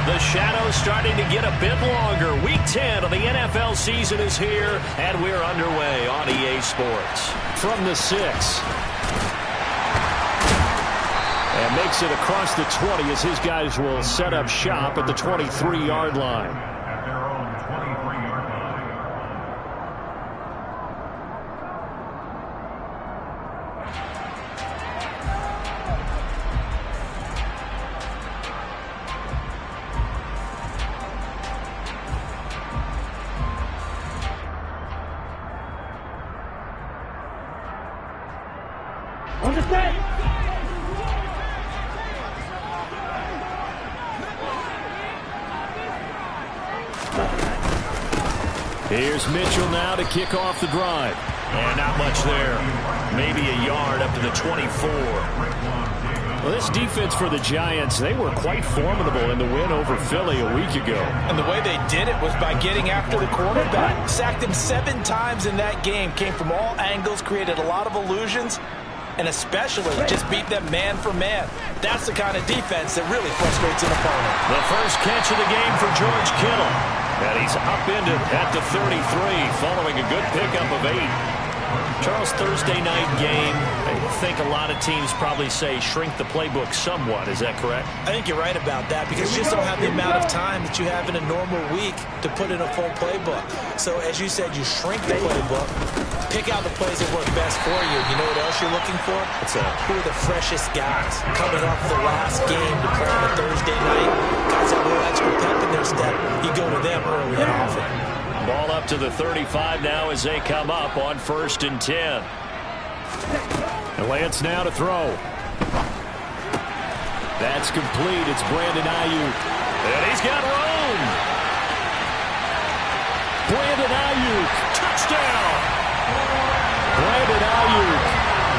The shadow's starting to get a bit longer. Week 10 of the NFL season is here, and we're underway on EA Sports. From the 6. And makes it across the 20 as his guys will set up shop at the 23-yard line. Here's Mitchell now to kick off the drive. And not much there. Maybe a yard up to the 24. Well, this defense for the Giants, they were quite formidable in the win over Philly a week ago. And the way they did it was by getting after the quarterback. Sacked him 7 times in that game. Came from all angles, created a lot of illusions, and especially just beat them man for man. That's the kind of defense that really frustrates an opponent. The first catch of the game for George Kittle. And he's upended at the 33 following a good pickup of 8. Charles, Thursday night game, I think a lot of teams probably say shrink the playbook somewhat. Is that correct? I think you're right about that because you just don't have the amount of time that you have in a normal week to put in a full playbook. So as you said, you shrink the playbook, pick out the plays that work best for you. You know what else you're looking for? Who are the freshest guys coming off the last game to play on a Thursday night? Guys have a little extra pep in their step. You go to them early and often. Ball up to the 35 now as they come up on 1st and 10. And Lance now to throw. That's complete. It's Brandon Ayuk. And he's got room. Brandon Ayuk. Touchdown. Brandon Ayuk.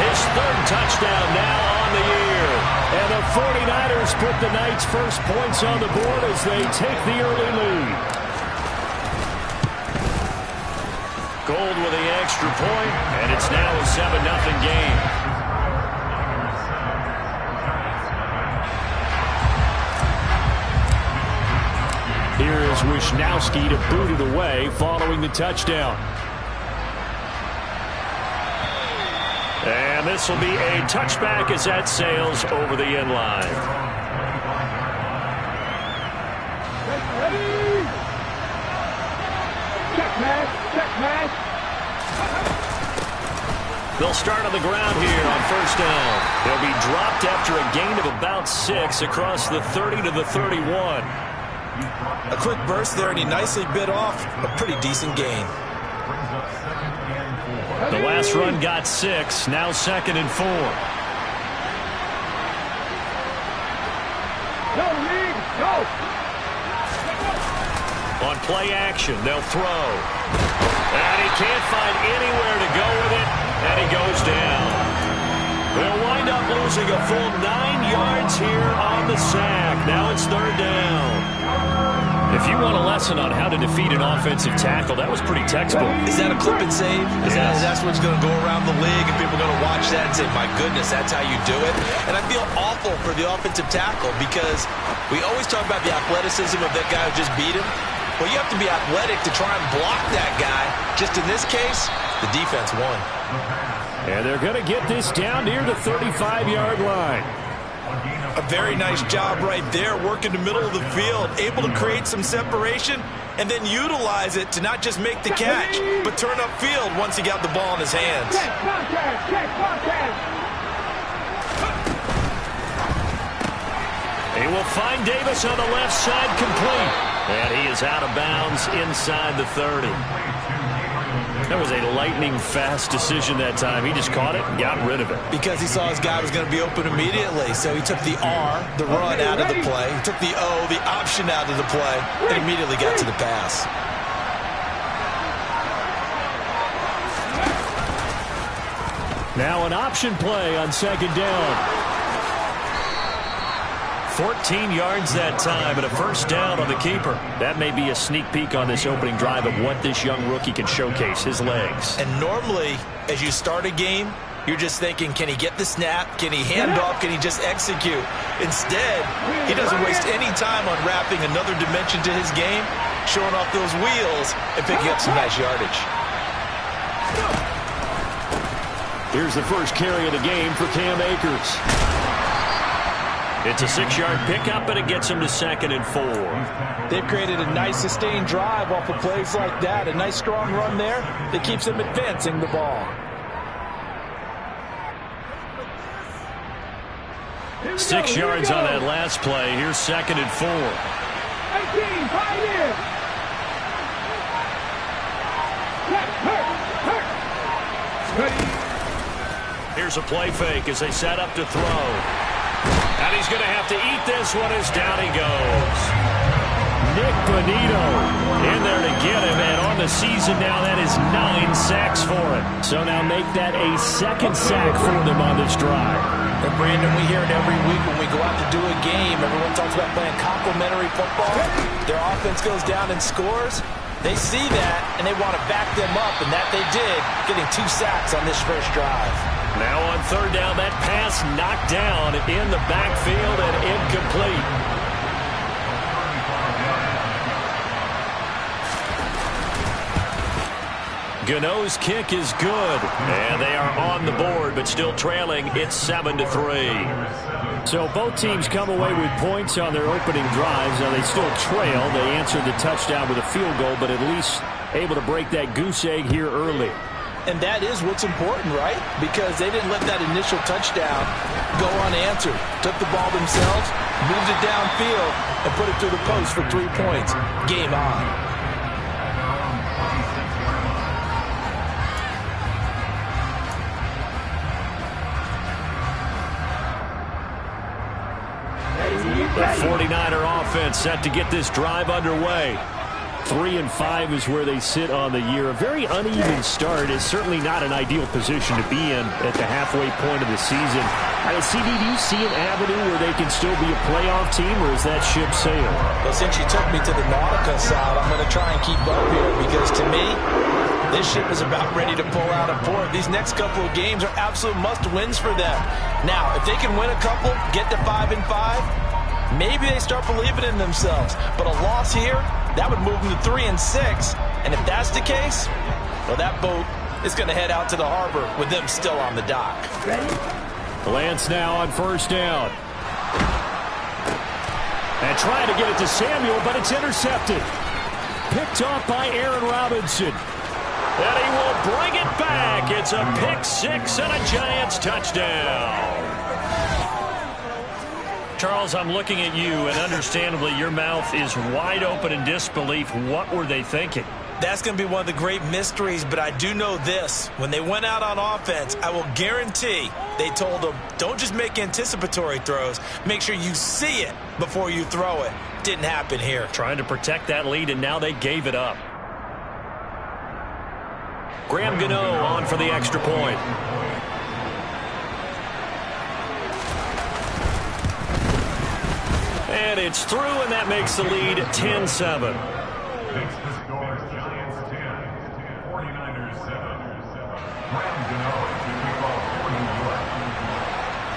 His 3rd touchdown now on the year. And the 49ers put the night's first points on the board as they take the early lead. Gold with the extra point, and it's now a 7-0 game. Here is Wisnowski to boot it away following the touchdown. And this will be a touchback as that sails over the end line. They'll start on the ground here on 1st down. They'll be dropped after a gain of about 6 across the 30 to the 31. A quick burst there, and he nicely bit off a pretty decent gain. The last run got 6, now 2nd and 4. On play action, they'll throw. And he can't find anywhere to go with it, and he goes down. They'll wind up losing a full 9 yards here on the sack. Now it's 3rd down. If you want a lesson on how to defeat an offensive tackle, that was pretty textbook. Is that a clip and save? That's what's going to go around the league, and people are going to watch that and say, my goodness, that's how you do it. And I feel awful for the offensive tackle because we always talk about the athleticism of that guy who just beat him. Well, you have to be athletic to try and block that guy. Just in this case, the defense won. And they're going to get this down near the 35-yard line. A very nice job right there, working the middle of the field, able to create some separation and then utilize it to not just make the catch, but turn upfield once he got the ball in his hands. He will find Davis on the left side, complete. And he is out of bounds inside the 30. That was a lightning-fast decision that time. He just caught it and got rid of it. Because he saw his guy was going to be open immediately. So he took the R, the run, out of the play. He took the O, the option, out of the play, and immediately got to the pass. Now an option play on 2nd down. 14 yards that time and a 1st down on the keeper. That may be a sneak peek on this opening drive of what this young rookie can showcase, his legs. And normally, as you start a game, you're just thinking, can he get the snap? Can he hand off? Can he just execute? Instead, he doesn't waste any time unwrapping another dimension to his game, showing off those wheels, and picking up some nice yardage. Here's the first carry of the game for Cam Akers. It's a 6-yard pickup, and it gets him to 2nd and 4. They've created a nice sustained drive off of plays like that. A nice strong run there that keeps them advancing the ball. 6 yards on that last play. Here's 2nd and 4. 18, fight in. Here's a play fake as they set up to throw. And he's going to have to eat this one as down he goes. Nick Bonito in there to get him, and on the season now, that is 9 sacks for him. So now make that a 2nd sack for them on this drive. And Brandon, we hear it every week when we go out to do a game. Everyone talks about playing complementary football. Their offense goes down and scores. They see that, and they want to back them up, and that they did, getting 2 sacks on this first drive. Now on 3rd down, that pass knocked down in the backfield and incomplete. Gano's kick is good, and they are on the board, but still trailing. It's 7-3. So both teams come away with points on their opening drives. Now they still trail. They answered the touchdown with a field goal, but at least able to break that goose egg here early. And that is what's important, right? Because they didn't let that initial touchdown go unanswered. Took the ball themselves, moved it downfield, and put it through the post for 3 points. Game on. The 49er offense set to get this drive underway. 3-5 is where they sit on the year. A very uneven start is certainly not an ideal position to be in at the halfway point of the season. CD, do you see an avenue where they can still be a playoff team, or is that ship sailed? Well, since you took me to the Nautica side, I'm going to try and keep up here because to me, this ship is about ready to pull out of port. These next couple of games are absolute must-wins for them. Now, if they can win a couple, get to 5-5, maybe they start believing in themselves. But a loss here, that would move them to 3-6. And if that's the case, well, that boat is going to head out to the harbor with them still on the dock. Ready? Lance now on 1st down. And trying to get it to Samuel, but it's intercepted. Picked off by Aaron Robinson. And he will bring it back. It's a pick 6 and a Giants touchdown. Charles, I'm looking at you, and understandably, your mouth is wide open in disbelief. What were they thinking? That's going to be one of the great mysteries, but I do know this. When they went out on offense, I will guarantee they told them, don't just make anticipatory throws. Make sure you see it before you throw it. Didn't happen here. Trying to protect that lead, and now they gave it up. Graham Gano on for the extra point. And it's through, and that makes the lead 10-7.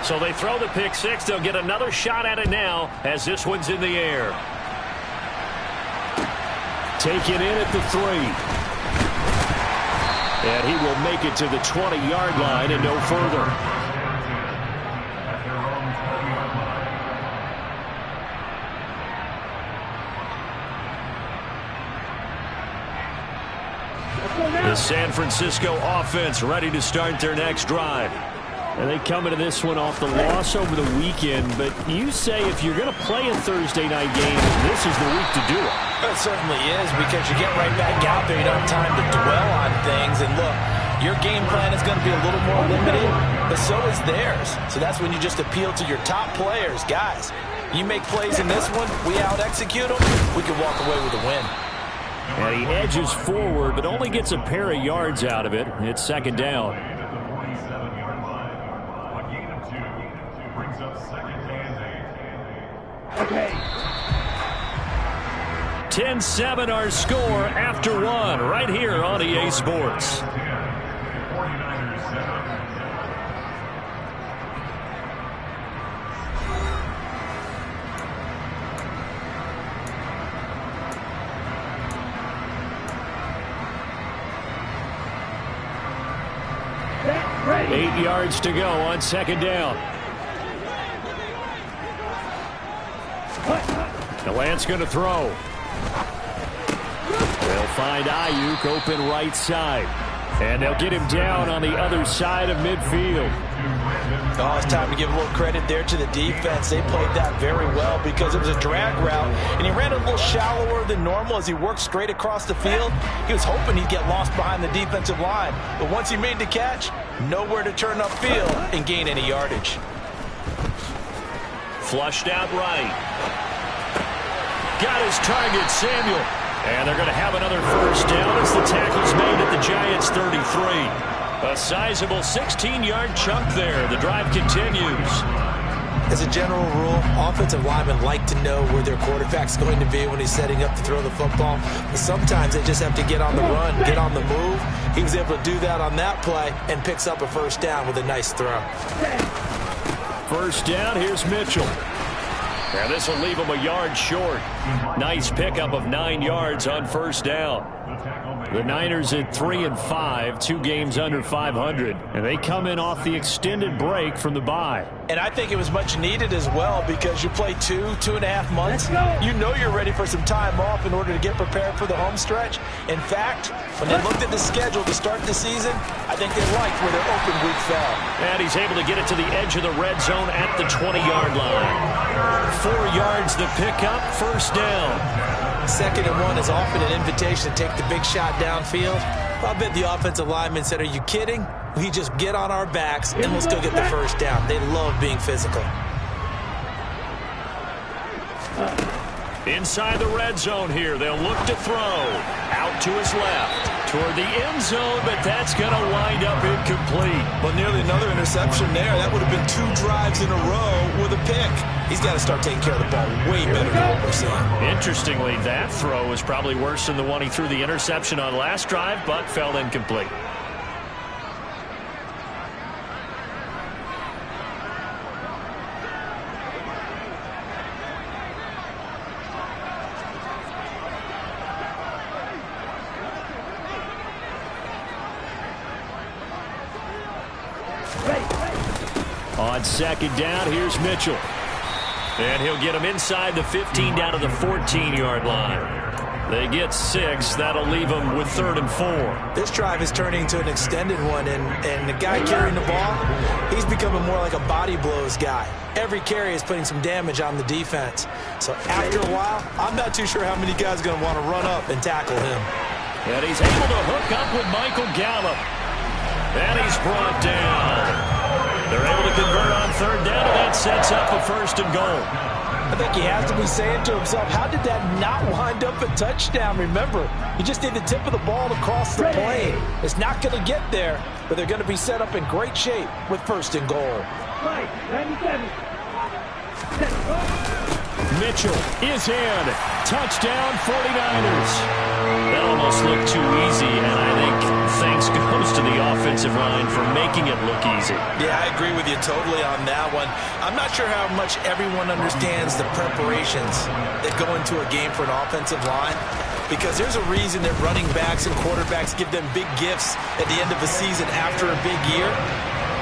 So they throw the pick 6. They'll get another shot at it now as this one's in the air. Taken in at the 3. And he will make it to the 20-yard line and no further. The San Francisco offense ready to start their next drive. And they come into this one off the loss over the weekend. But you say if you're going to play a Thursday night game, this is the week to do it. It certainly is, because you get right back out there. You don't have time to dwell on things. And look, your game plan is going to be a little more limited, but so is theirs. So that's when you just appeal to your top players. Guys, you make plays in this one, we out-execute them, we can walk away with a win. And he edges forward, but only gets a pair of yards out of it. It's 2nd down. Okay. 10-7 our score after 1 right here on EA Sports. 8 yards to go on second down. Delant's going to throw. They'll find Ayuk open right side. And they'll get him down on the other side of midfield. Oh, it's time to give a little credit there to the defense. They played that very well because it was a drag route, and he ran a little shallower than normal as he worked straight across the field. He was hoping he'd get lost behind the defensive line, but once he made the catch, nowhere to turn upfield and gain any yardage. Flushed out right. Got his target, Samuel. And they're going to have another first down as the tackle's made at the Giants' 33. A sizable 16-yard chunk there. The drive continues. As a general rule, offensive linemen like to know where their quarterback's going to be when he's setting up to throw the football. But sometimes they just have to get on the run, get on the move. He was able to do that on that play and picks up a first down with a nice throw. First down, here's Mitchell. And this will leave him a yard short. Nice pickup of 9 yards on first down. The Niners at 3-5, 2 games under 500, and they come in off the extended break from the bye. And I think it was much needed as well because you play 2.5 months. You know you're ready for some time off in order to get prepared for the home stretch. In fact, when they looked at the schedule to start the season, I think they liked where their open week fell. And he's able to get it to the edge of the red zone at the 20-yard line. 4 yards the pickup, first down. 2nd and 1 is often an invitation to take the big shot downfield. I bet the offensive lineman said, are you kidding? We just get on our backs and we'll still get the first down. They love being physical. Inside the red zone here. They'll look to throw. Out to his left. Toward the end zone, but that's going to wind up incomplete. Well, nearly another interception there. That would have been 2 drives in a row with a pick. He's got to start taking care of the ball way better than what we're seeing. Interestingly, that throw was probably worse than the one he threw the interception on last drive, but fell incomplete. On second down, here's Mitchell. And he'll get him inside the 15 down to the 14-yard line. They get 6. That'll leave them with 3rd and 4. This drive is turning into an extended one, and the guy carrying the ball, he's becoming more like a body blows guy. Every carry is putting some damage on the defense. So after a while, I'm not too sure how many guys are going to want to run up and tackle him. And he's able to hook up with Michael Gallup. And he's brought down. They're able to convert on 3rd down, and that sets up a 1st and goal. I think he has to be saying to himself, how did that not wind up a touchdown? Remember, you just need the tip of the ball to cross the plane. It's not going to get there, but they're going to be set up in great shape with 1st and goal. Mitchell is in. Touchdown, 49ers. That almost looked too easy, and I think thanks goes to the offensive line for making it look easy. Yeah, I agree with you totally on that one. I'm not sure how much everyone understands the preparations that go into a game for an offensive line, because there's a reason that running backs and quarterbacks give them big gifts at the end of a season after a big year.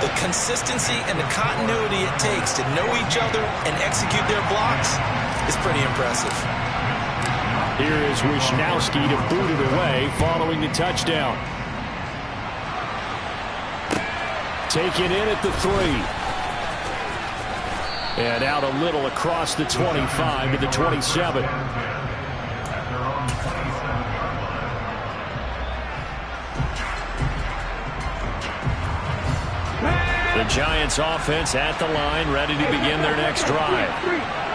The consistency and the continuity it takes to know each other and execute their blocks is pretty impressive. Here is Wisnowski to boot it away following the touchdown. Taken in at the 3. And out a little across the 25 to the 27. The Giants offense at the line, ready to begin their next drive.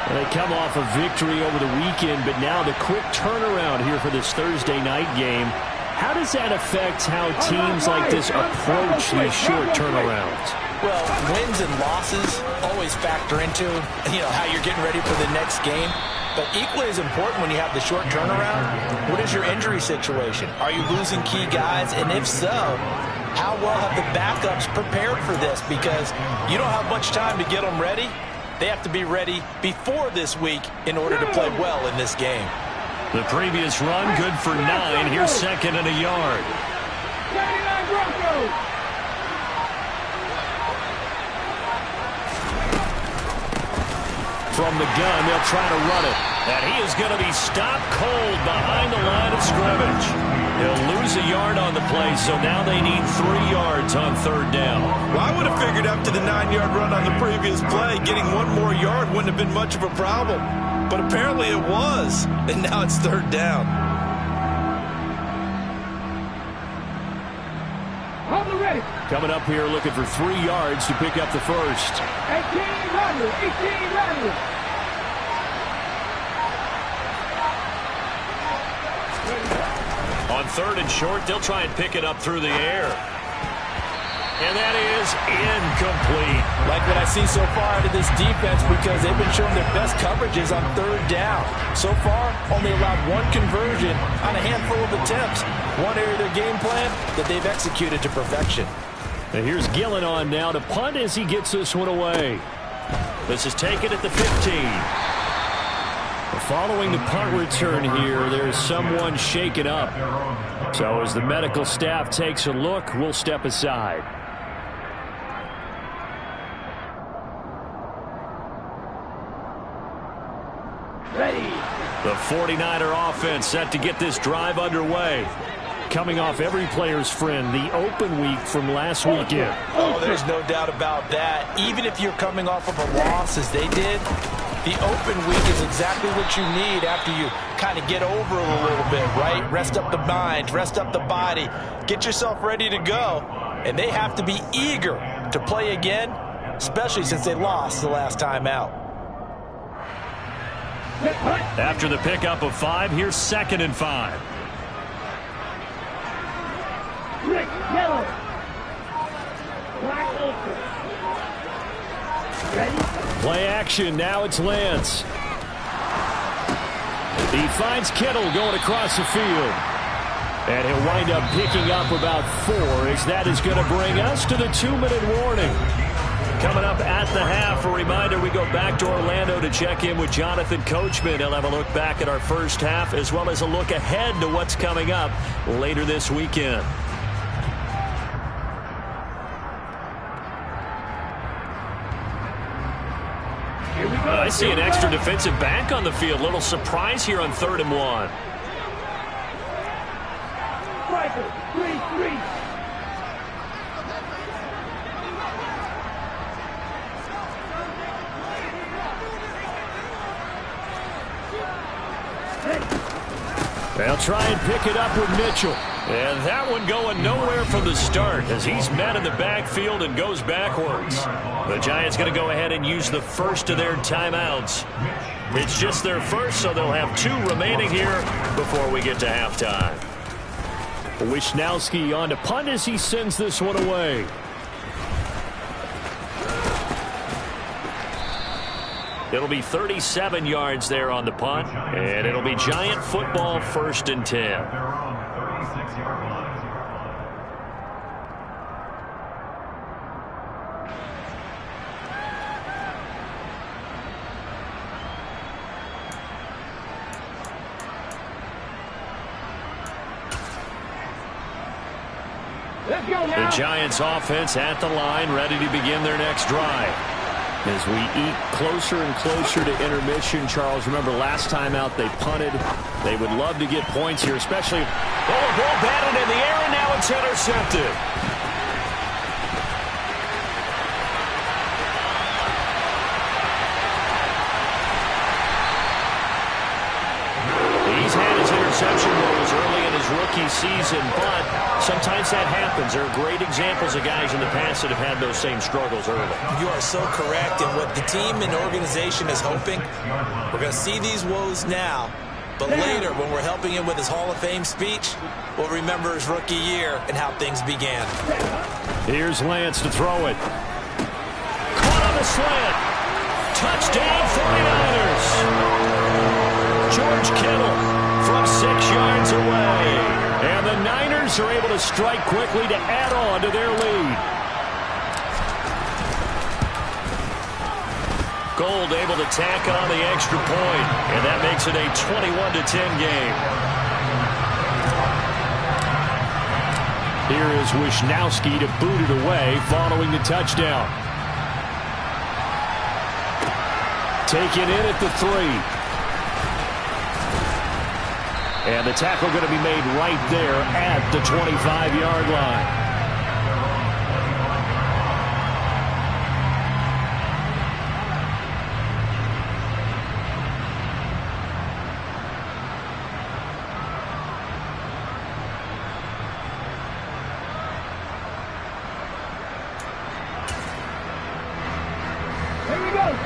And they come off a victory over the weekend, but now the quick turnaround here for this Thursday night game. How does that affect how teams like this approach these short turnarounds? Well, wins and losses always factor into, how you're getting ready for the next game. But equally as important when you have the short turnaround, what is your injury situation? Are you losing key guys? And if so, how well have the backups prepared for this? Because you don't have much time to get them ready. They have to be ready before this week in order to play well in this game. The previous run, good for 9. Here's 2nd and a yard. From the gun, they'll try to run it. And he is going to be stopped cold behind the line of scrimmage. He'll lose a yard on the play, so now they need 3 yards on 3rd down. Well, I would have figured after the 9-yard run on the previous play, getting 1 more yard wouldn't have been much of a problem. But apparently it was, and now it's 3rd down. Coming up here looking for 3 yards to pick up the first. 18 On 3rd and short, they'll try and pick it up through the air. And that is incomplete. Like what I see so far out of this defense, because they've been showing their best coverages on 3rd down. So far, only allowed 1 conversion on a handful of attempts. One area of their game plan that they've executed to perfection. And here's Gillen on now to punt as he gets this one away. This is taken at the 15. Following the punt return here, there's someone shaken up. So as the medical staff takes a look, we'll step aside. Ready. The 49er offense set to get this drive underway. Coming off every player's friend, the open week from last weekend. Oh, there's no doubt about that. Even if you're coming off of a loss as they did, the open week is exactly what you need after you kind of get over it a little bit, right? Rest up the mind, rest up the body, get yourself ready to go. And they have to be eager to play again, especially since they lost the last time out. After the pickup of 5, here's 2nd and 5. Rick, yellow. Black ultra. Ready? Play action. Now it's Lance. He finds Kittle going across the field. And he'll wind up picking up about 4 as that is going to bring us to the 2-minute warning. Coming up at the half, a reminder we go back to Orlando to check in with Jonathan Coachman. He'll have a look back at our first half as well as a look ahead to what's coming up later this weekend. I see an extra defensive back on the field. Little surprise here on 3rd and 1. Striker, 3-3. They'll try and pick it up with Mitchell. And that one going nowhere from the start as he's met in the backfield and goes backwards. The Giants going to go ahead and use the first of their timeouts. It's just their first, so they'll have 2 remaining here before we get to halftime. Wishnowski on to punt as he sends this one away. It'll be 37 yards there on the punt, and it'll be Giant football 1st and 10. Let's go now. The Giants offense at the line, ready to begin their next drive. As we eat closer and closer to intermission, Charles, remember last time out they punted. They would love to get points here, especially... Oh, a ball batted in the air, and now it's intercepted. He's had his interception woes early in his rookie season, but sometimes that happens. There are great examples of guys in the past that have had those same struggles early. You are so correct, and what the team and organization is hoping, we're going to see these woes now, but later when we're helping him with his Hall of Fame speech, we'll remember his rookie year and how things began. Here's Lance to throw it. Caught on the slant. Touchdown 49ers. George Kittle from 6 yards away. And the Niners are able to strike quickly to add on to their lead. Gold able to tack on the extra point, and that makes it a 21-10 game. Here is Wishnowski to boot it away following the touchdown. Taken in at the 3. And the tackle going to be made right there at the 25-yard line.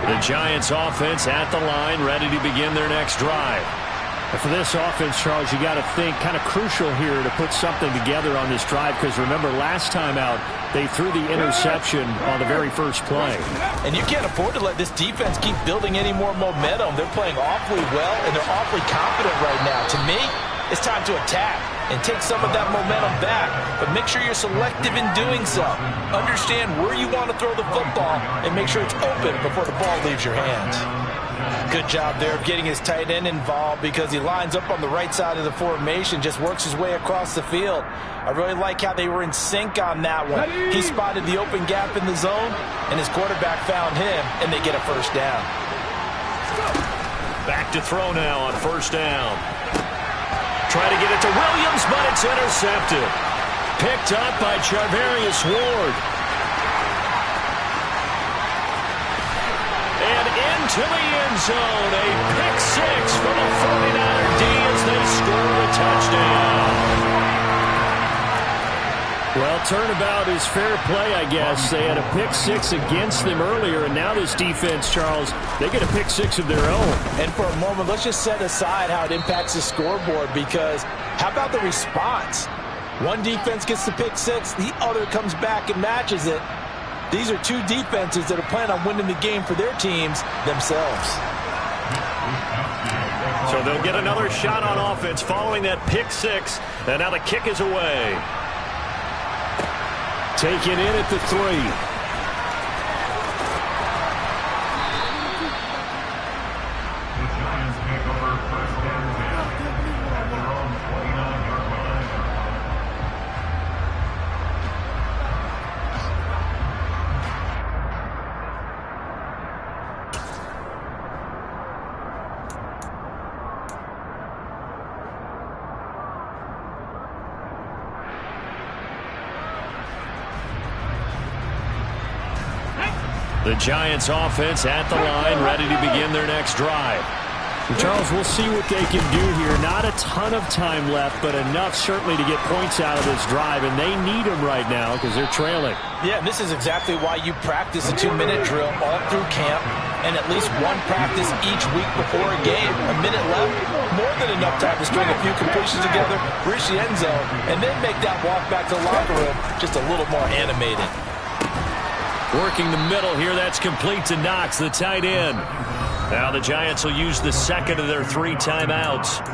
The Giants offense at the line, ready to begin their next drive. And for this offense, Charles, you got to think kind of crucial here to put something together on this drive, because remember last time out they threw the interception on the very first play. And you can't afford to let this defense keep building any more momentum. They're playing awfully well, and they're awfully confident right now. To me, it's time to attack and take some of that momentum back, but make sure you're selective in doing so. Understand where you want to throw the football and make sure it's open before the ball leaves your hands. Good job there of getting his tight end involved, because he lines up on the right side of the formation, just works his way across the field. I really like how they were in sync on that one. He spotted the open gap in the zone, and his quarterback found him, and they get a first down. Back to throw now on first down. Try to get it to Williams, but it's intercepted. Picked up by Charvarius Ward. And into the end zone, a pick 6 for the 49er D as they score a touchdown. Well, turnabout is fair play, I guess. They had a pick 6 against them earlier, and now this defense, Charles, they get a pick 6 of their own. And for a moment, let's just set aside how it impacts the scoreboard, because how about the response? One defense gets the pick 6, the other comes back and matches it. These are two defenses that are planning on winning the game for their teams themselves. So they'll get another shot on offense following that pick 6, and now the kick is away. Taken in at the 3. The Giants offense at the line, ready to begin their next drive. Charles, we'll see what they can do here. Not a ton of time left, but enough certainly to get points out of this drive, and they need them right now because they're trailing. Yeah, and this is exactly why you practice a 2-minute drill all through camp, and at least one practice each week before a game. A minute left, more than enough time to string a few completions together, reach the end zone, and then make that walk back to the locker room just a little more animated. Working the middle here, that's complete to Knox, the tight end. Now the Giants will use the second of their 3 timeouts,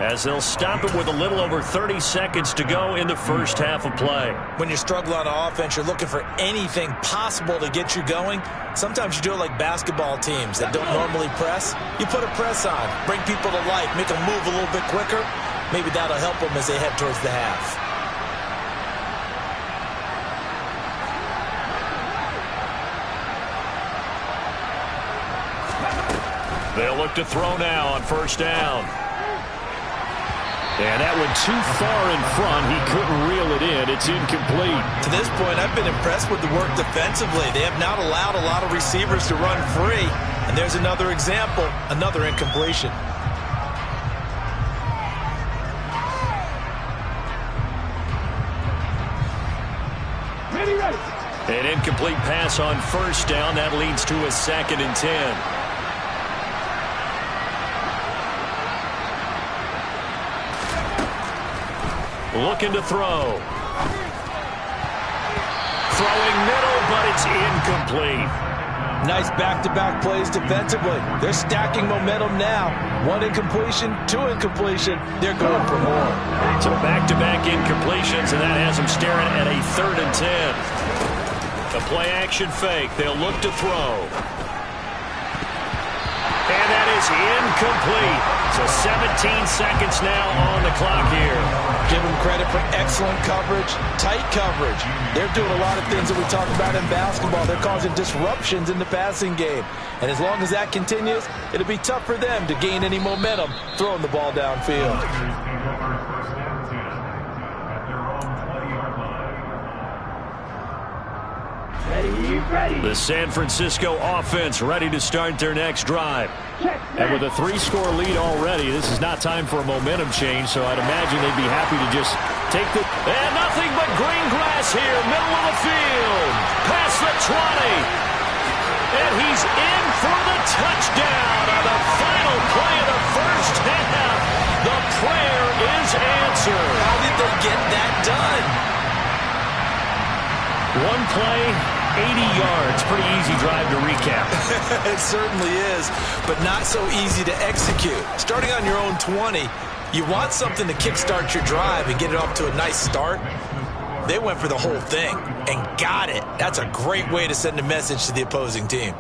as they'll stop it with a little over 30 seconds to go in the first half of play. When you struggle on offense, you're looking for anything possible to get you going. Sometimes you do it like basketball teams that don't normally press. You put a press on, bring people to life, make them move a little bit quicker. Maybe that'll help them as they head towards the half. They'll look to throw now on first down. And that went too far in front. He couldn't reel it in. It's incomplete. To this point, I've been impressed with the work defensively. They have not allowed a lot of receivers to run free. And there's another example, another incompletion. An incomplete pass on first down. That leads to a 2nd and 10. Looking to throw. Throwing middle, but it's incomplete. Nice back-to-back plays defensively. They're stacking momentum now. 1 incompletion, 2 incompletion. They're going for more. So back-to-back incompletions, and that has them staring at a 3rd and 10. The play-action fake. They'll look to throw. And that is incomplete. So 17 seconds now on the clock here. Give them credit for excellent coverage, tight coverage. They're doing a lot of things that we talk about in basketball. They're causing disruptions in the passing game. And as long as that continues, it'll be tough for them to gain any momentum throwing the ball downfield. The San Francisco offense ready to start their next drive. And with a 3-score lead already, this is not time for a momentum change, so I'd imagine they'd be happy to just take the... And nothing but green grass here, middle of the field. Past the 20. And he's in for the touchdown on the final play of the first half. The prayer is answered. How did they get that done? One play, 80 yards. Pretty easy drive to recap. It certainly is, but not so easy to execute. Starting on your own 20, you want something to kickstart your drive and get it off to a nice start. They went for the whole thing and got it. That's a great way to send a message to the opposing team.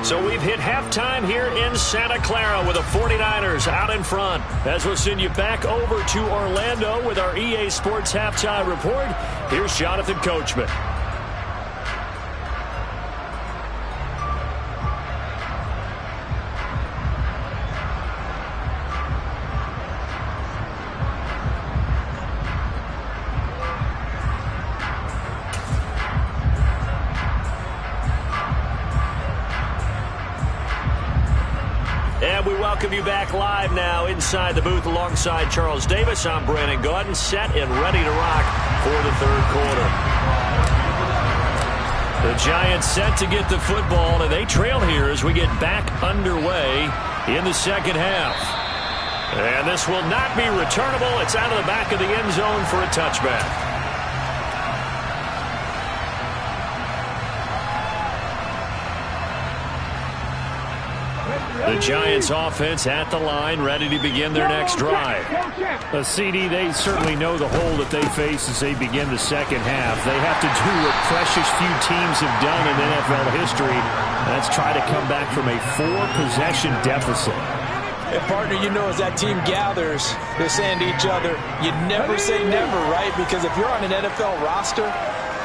So we've hit halftime here in Santa Clara with the 49ers out in front. As we'll send you back over to Orlando with our EA Sports Halftime Report, here's Jonathan Coachman. And we welcome you back live now inside the booth alongside Charles Davis. I'm Brandon Gaudin, set and ready to rock for the third quarter. The Giants set to get the football, and they trail here as we get back underway in the second half. And this will not be returnable. It's out of the back of the end zone for a touchback. The Giants offense at the line, ready to begin their next drive. CD, they certainly know the hole that they face as they begin the second half. They have to do what precious few teams have done in NFL history. That's try to come back from a 4-possession deficit. And partner, you know, as that team gathers, they're saying to each other, you never say never, right? Because if you're on an NFL roster,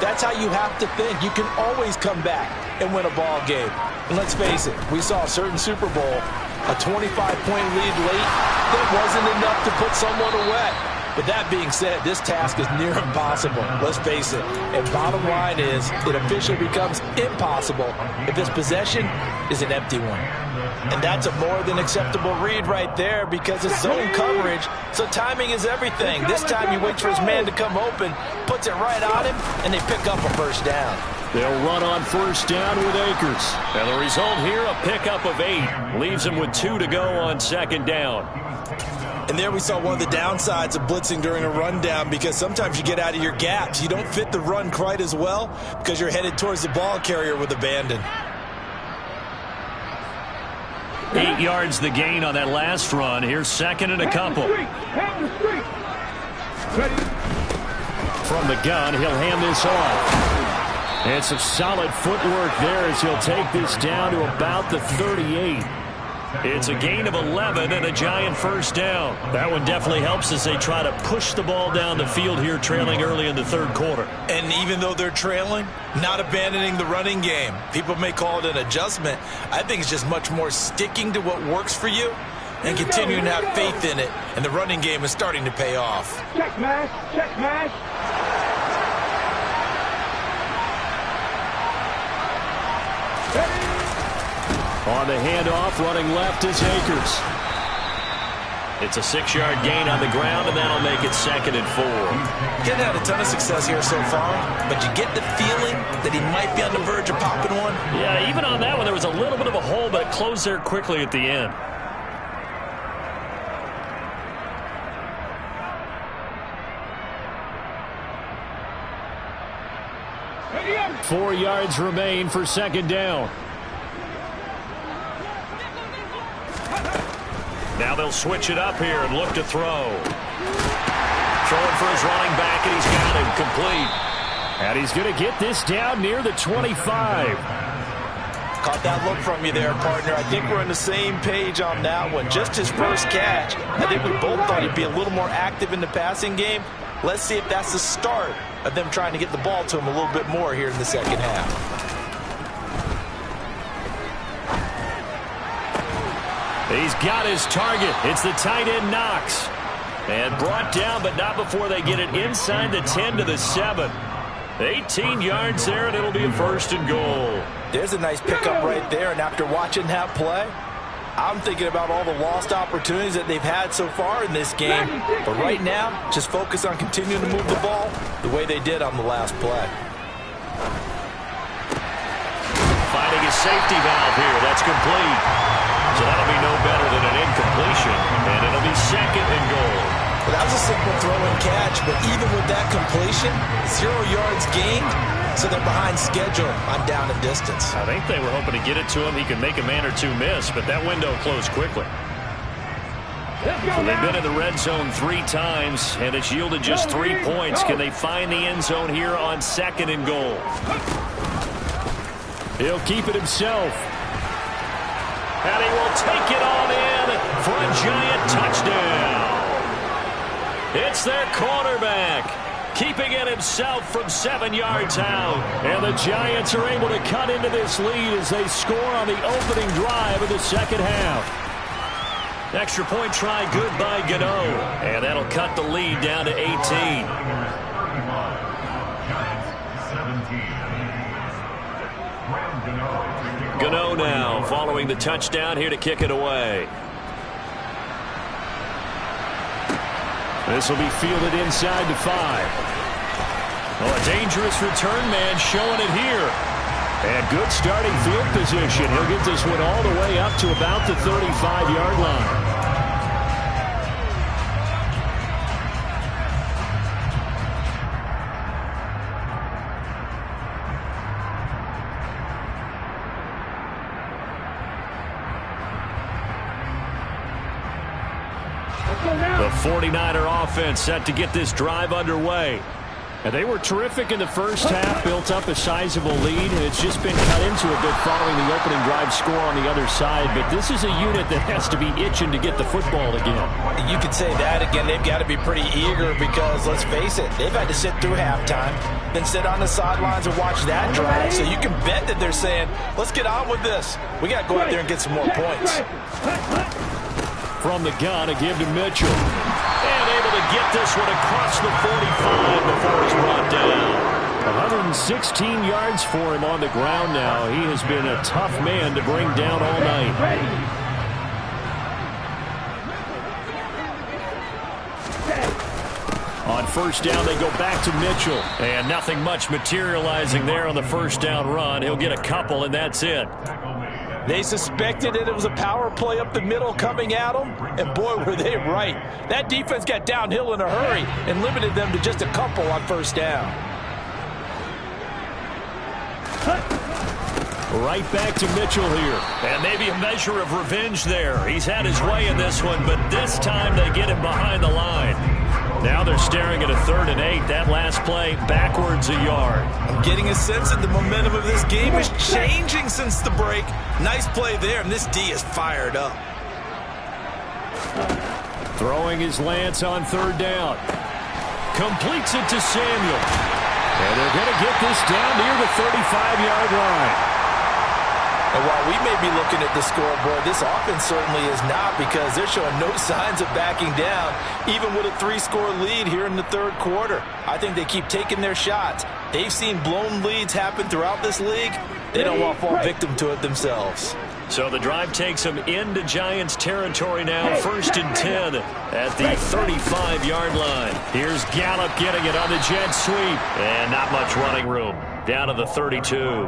that's how you have to think. You can always come back and win a ball game. And let's face it, we saw a certain Super Bowl, a 25-point lead late, that wasn't enough to put someone away. But that being said, this task is near impossible. Let's face it. And bottom line is, it officially becomes impossible if this possession is an empty one. And that's a more than acceptable read right there because it's zone coverage, so timing is everything. This time he waits for his man to come open, puts it right on him, and they pick up a first down. They'll run on first down with Akers. And the result here, a pickup of 8. Leaves them with 2 to go on second down. And there we saw one of the downsides of blitzing during a rundown because sometimes you get out of your gaps. You don't fit the run quite as well because you're headed towards the ball carrier with abandon. 8 yards the gain on that last run. Here's second and a couple. From the gun, he'll hand this off. And some solid footwork there as he'll take this down to about the 38. It's a gain of 11 and a Giant first down. That one definitely helps as they try to push the ball down the field here, trailing early in the third quarter. And even though they're trailing, not abandoning the running game. People may call it an adjustment. I think it's just much more sticking to what works for you and continuing to have faith in it. And the running game is starting to pay off. Check mash, check mash. On the handoff, running left is Akers. It's a 6-yard gain on the ground, and that'll make it second and 4. Getting had a ton of success here so far, but you get the feeling that he might be on the verge of popping one. Yeah, even on that one, there was a little bit of a hole, but it closed there quickly at the end. Ready up. 4 yards remain for second down. Now they'll switch it up here and look to throw. Throwing for his running back, and he's got him complete. And he's going to get this down near the 25. Caught that look from you there, partner. I think we're on the same page on that one. Just his first catch. I think we both thought he'd be a little more active in the passing game. Let's see if that's the start of them trying to get the ball to him a little bit more here in the second half. He's got his target. It's the tight end Knox. And brought down, but not before they get it inside the 10 to the 7. 18 yards there, and it'll be a 1st and goal. There's a nice pickup right there, and after watching that play, I'm thinking about all the lost opportunities that they've had so far in this game. But right now, just focus on continuing to move the ball the way they did on the last play. Finding a safety valve here. That's complete. So that'll be no better than an incompletion, and it'll be 2nd and goal. Well, that was a simple throw and catch, but even with that completion, 0 yards gained, so they're behind schedule on down and distance. I think they were hoping to get it to him. He could make a man or two miss, but that window closed quickly. So they've been in the red zone 3 times, and it's yielded just 3 points. Can they find the end zone here on 2nd and goal? He'll keep it himself. And he will take it on in for a giant touchdown. It's their cornerback, keeping it himself from 7 yards out. And the Giants are able to cut into this lead as they score on the opening drive of the second half. Extra point try good by Gano. And that'll cut the lead down to 18. Gano now following the touchdown here to kick it away. This will be fielded inside the 5. Oh, a dangerous return man showing it here. And good starting field position. He'll get this one all the way up to about the 35-yard line. The 49er offense set to get this drive underway. And they were terrific in the first half, built up a sizable lead, and it's just been cut into a bit following the opening drive score on the other side. But this is a unit that has to be itching to get the football again. You could say that again. They've got to be pretty eager because, let's face it, they've had to sit through halftime, then sit on the sidelines and watch that drive. So you can bet that they're saying, let's get on with this. We got to go out there and get some more points. From the gun, a give to Mitchell. And able to get this one across the 45 before he's brought down. 116 yards for him on the ground now. He has been a tough man to bring down all night. On first down, they go back to Mitchell. And nothing much materializing there on the first down run. He'll get a couple, and that's it. They suspected that it was a power play up the middle coming at them, and boy, were they right. That defense got downhill in a hurry and limited them to just a couple on first down. Right back to Mitchell here. And maybe a measure of revenge there. He's had his way in this one, but this time they get him behind the line. Now they're staring at a 3rd and 8. That last play backwards a yard. I'm getting a sense that the momentum of this game is changing since the break. Nice play there, and this D is fired up. Throwing his Lance on 3rd down. Completes it to Samuel. And they're going to get this down near the 35-yard line. And while we may be looking at the scoreboard, this offense certainly is not, because they're showing no signs of backing down, even with a 3-score lead here in the 3rd quarter. I think they keep taking their shots. They've seen blown leads happen throughout this league. They don't want to fall victim to it themselves. So the drive takes them into Giants territory now, 1st and 10 at the 35-yard line. Here's Gallup getting it on the jet sweep. And not much running room. Down to the 32.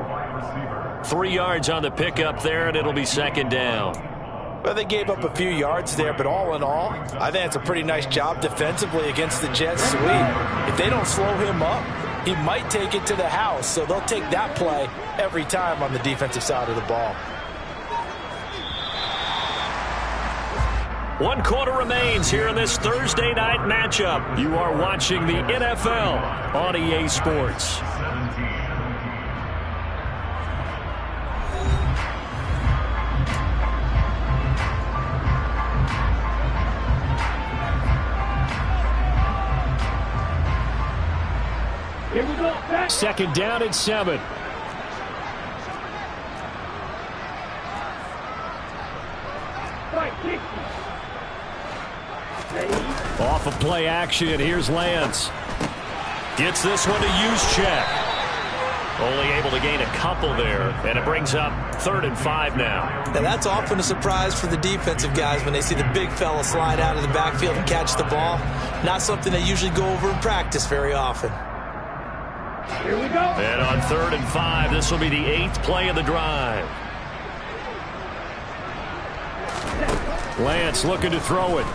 3 yards on the pickup there, and it'll be 2nd down. Well, they gave up a few yards there, but all in all, I think it's a pretty nice job defensively against the jet sweep. If they don't slow him up, he might take it to the house, so they'll take that play every time on the defensive side of the ball. 1 quarter remains here in this Thursday night matchup. You are watching the NFL on EA Sports. Here we go. Back. Second down at 7. Right, kick. Off of play action, here's Lance. Gets this one to use check. Only able to gain a couple there, and it brings up 3rd and 5 now. Now that's often a surprise for the defensive guys when they see the big fella slide out of the backfield and catch the ball. Not something they usually go over in practice very often. Here we go. And on 3rd and 5, this will be the 8th play of the drive. Lance looking to throw it.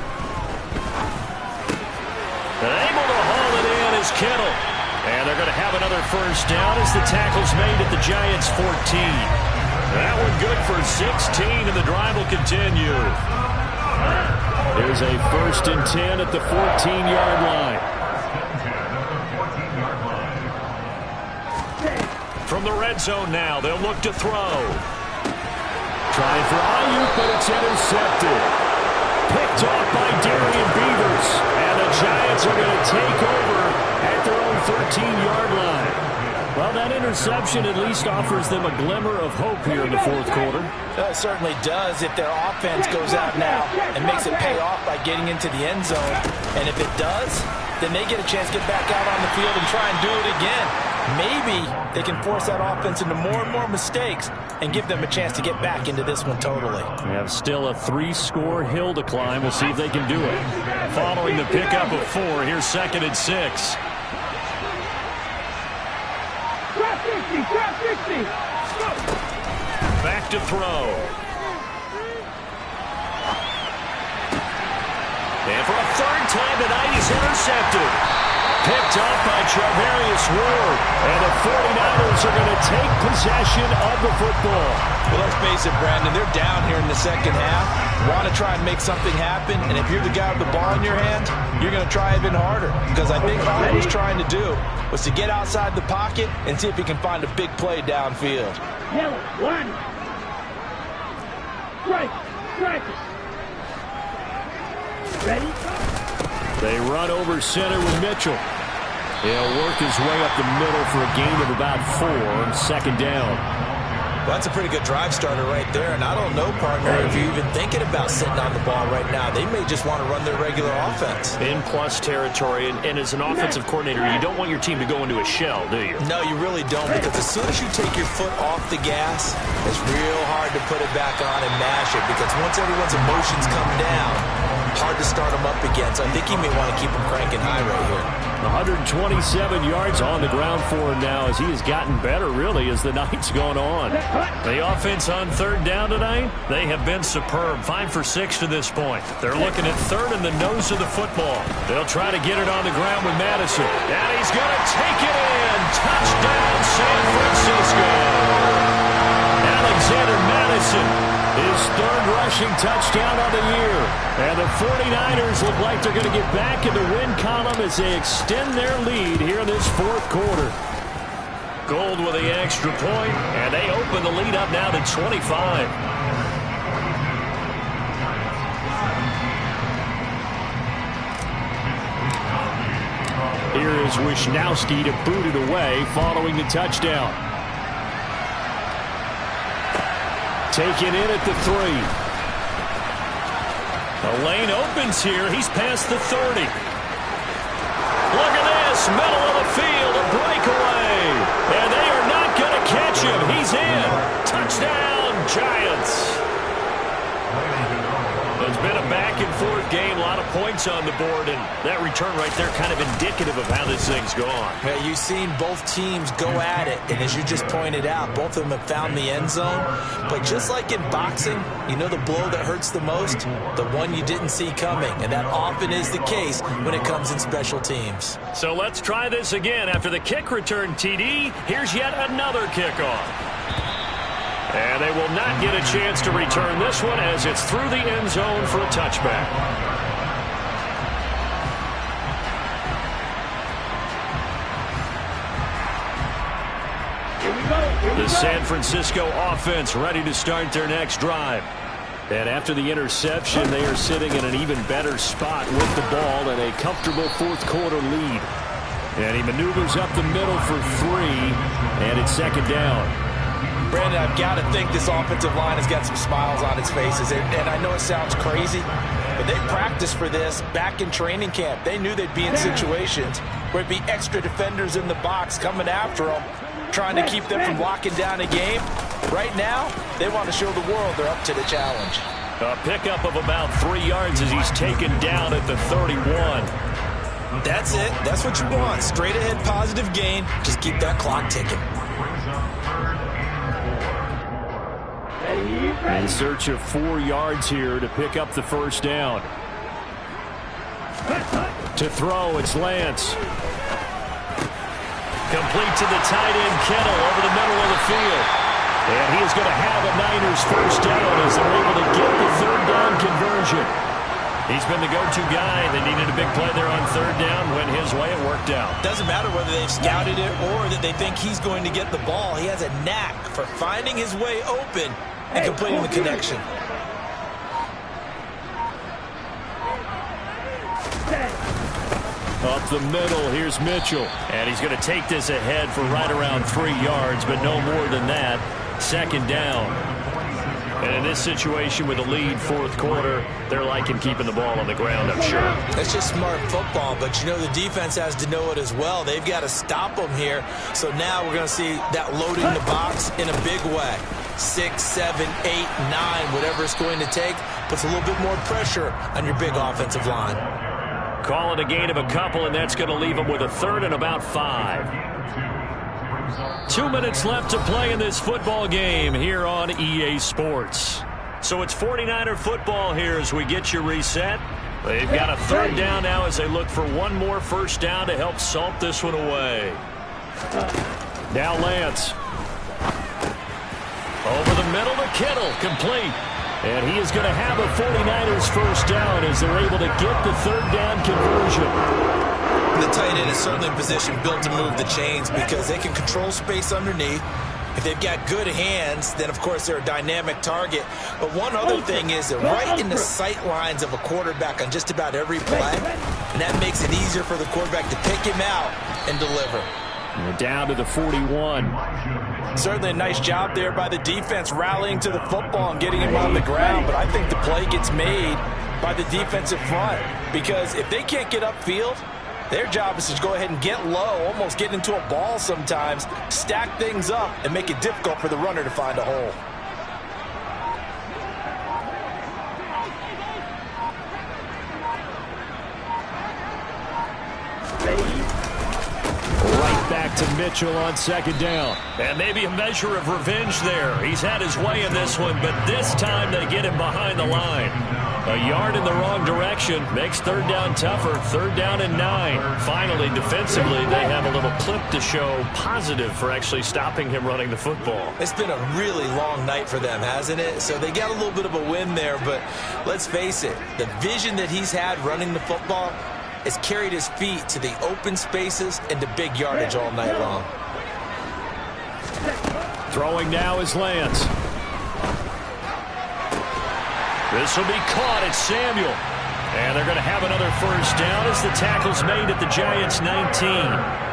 Able to haul it in is Kittle. And they're going to have another first down as the tackle's made at the Giants' 14. That one good for 16, and the drive will continue. Here's a 1st and 10 at the 14-yard line. From the red zone now, they'll look to throw. Trying for Ayuk, but it's intercepted. Picked off by Darian Beavers. And the Giants are going to take over at their own 13-yard line. Well, that interception at least offers them a glimmer of hope here in the 4th quarter. It certainly does if their offense goes out now and makes it pay off by getting into the end zone. And if it does, then they get a chance to get back out on the field and try and do it again. Maybe they can force that offense into more and more mistakes and give them a chance to get back into this one totally. We have still a 3-score hill to climb. We'll see if they can do it. Following the pickup of 4, here's 2nd and 6. Drop 50. Back to throw. And for a 3rd time tonight, he's intercepted. Picked up by Charvarius Ward. And the 49ers are going to take possession of the football. Well, let's face it, Brandon, they're down here in the second half. Want to try and make something happen, and if you're the guy with the ball in your hand, you're going to try even harder. Because I think all he was trying to do was to get outside the pocket and see if he can find a big play downfield. Hill, 1. Strike. Ready? They run over center with Mitchell. He'll work his way up the middle for a gain of about 4 on 2nd down. Well, that's a pretty good drive starter right there. And I don't know, partner, if you're even thinking about sitting on the ball right now. They may just want to run their regular offense. In plus territory, and as an offensive coordinator, you don't want your team to go into a shell, do you? No, you really don't, because as soon as you take your foot off the gas, it's real hard to put it back on and mash it, because once everyone's emotions come down, hard to start them up again. So I think he may want to keep them cranking high right here. 127 yards on the ground for him now as he has gotten better, really, as the night's gone on. The offense on 3rd down tonight, they have been superb. 5 for 6 to this point. They're looking at 3rd in the nose of the football. They'll try to get it on the ground with Madison. And he's going to take it in. Touchdown, San Francisco. Alexander Madison. His 3rd rushing touchdown on the year. And the 49ers look like they're going to get back in the win column as they extend their lead here in this 4th quarter. Gold with the extra point, and they open the lead up now to 25. Here is Wisnowski to boot it away following the touchdown. Taken in at the 3. The lane opens here. He's past the 30. Look at this. Middle of the field. A breakaway. And they are not going to catch him. He's in. Touchdown, Giants. It's been a back-and-forth game. A lot of points on the board. And that return right there kind of indicative of how this thing's gone. Yeah, you've seen both teams go at it. And as you just pointed out, both of them have found the end zone. But just like in boxing, you know the blow that hurts the most? The one you didn't see coming. And that often is the case when it comes in special teams. So let's try this again. After the kick return, TD, here's yet another kickoff. And they will not get a chance to return this one as it's through the end zone for a touchback. The San Francisco offense ready to start their next drive. And after the interception, they are sitting in an even better spot with the ball and a comfortable 4th quarter lead. And he maneuvers up the middle for 3, and it's second down. Brandon, I've got to think this offensive line has got some smiles on its faces. And I know it sounds crazy, but they practiced for this back in training camp. They knew they'd be in situations where it'd be extra defenders in the box coming after them, trying to keep them from locking down a game. Right now, they want to show the world they're up to the challenge. A pickup of about 3 yards as he's taken down at the 31. That's it. That's what you want. Straight ahead positive gain. Just keep that clock ticking. In search of 4 yards here to pick up the first down. To throw, it's Lance. Complete to the tight end, Kittle, over the middle of the field. And he is going to have a Niners first down as they're able to get the third down conversion. He's been the go-to guy. They needed a big play there on third down. Went his way. It worked out. Doesn't matter whether they've scouted it or that they think he's going to get the ball. He has a knack for finding his way open and completing the connection. Up the middle, here's Mitchell. And he's going to take this ahead for right around 3 yards, but no more than that. Second down. And in this situation with a lead fourth quarter, they're liking keeping the ball on the ground, I'm sure. That's just smart football, but you know the defense has to know it as well. They've got to stop them here. So now we're going to see that loading the box in a big way. 6, 7, 8, 9, whatever it's going to take, puts a little bit more pressure on your big offensive line. Call it a gain of a couple, and that's going to leave them with a third and about 5. 2 minutes left to play in this football game here on EA Sports. So it's 49er football here as we get you reset. They've got a third down now as they look for one more first down to help salt this one away. Now Lance. Over the middle to Kittle, complete. And he is going to have a 49ers first down as they're able to get the third down conversion. The tight end is certainly in position built to move the chains because they can control space underneath. If they've got good hands, then, of course, they're a dynamic target. But one other thing is they're right in the sight lines of a quarterback on just about every play, and that makes it easier for the quarterback to pick him out and deliver. We're down to the 41. Certainly a nice job there by the defense rallying to the football and getting him on the ground, but I think the play gets made by the defensive front because if they can't get upfield, their job is to go ahead and get low, almost get into a ball sometimes, stack things up, and make it difficult for the runner to find a hole. Right back to Mitchell on second down. And maybe a measure of revenge there. He's had his way in this one, but this time they get him behind the line. A yard in the wrong direction makes third down tougher. Third down and 9. Finally, defensively, they have a little clip to show positive for actually stopping him running the football. It's been a really long night for them, hasn't it? So they got a little bit of a win there, but let's face it, the vision that he's had running the football has carried his feet to the open spaces and to big yardage all night long. Throwing now is Lance. This will be caught at Samuel. And they're going to have another first down as the tackle's made at the Giants' 19.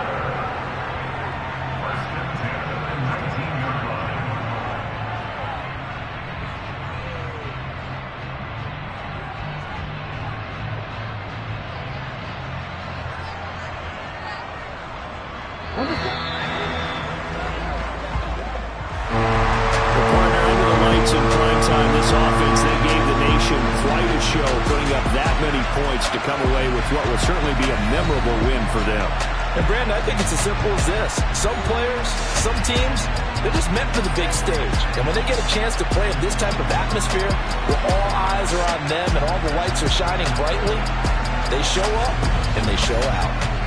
To come away with what will certainly be a memorable win for them. And Brandon, I think it's as simple as this. Some players, some teams, they're just meant for the big stage. And when they get a chance to play in this type of atmosphere where all eyes are on them and all the lights are shining brightly, they show up and they show out.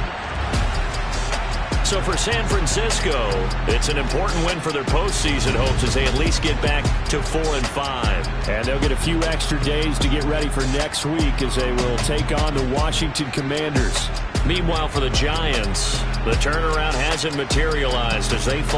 So for San Francisco, it's an important win for their postseason hopes as they at least get back to 4-5. And they'll get a few extra days to get ready for next week as they will take on the Washington Commanders. Meanwhile, for the Giants, the turnaround hasn't materialized as they fall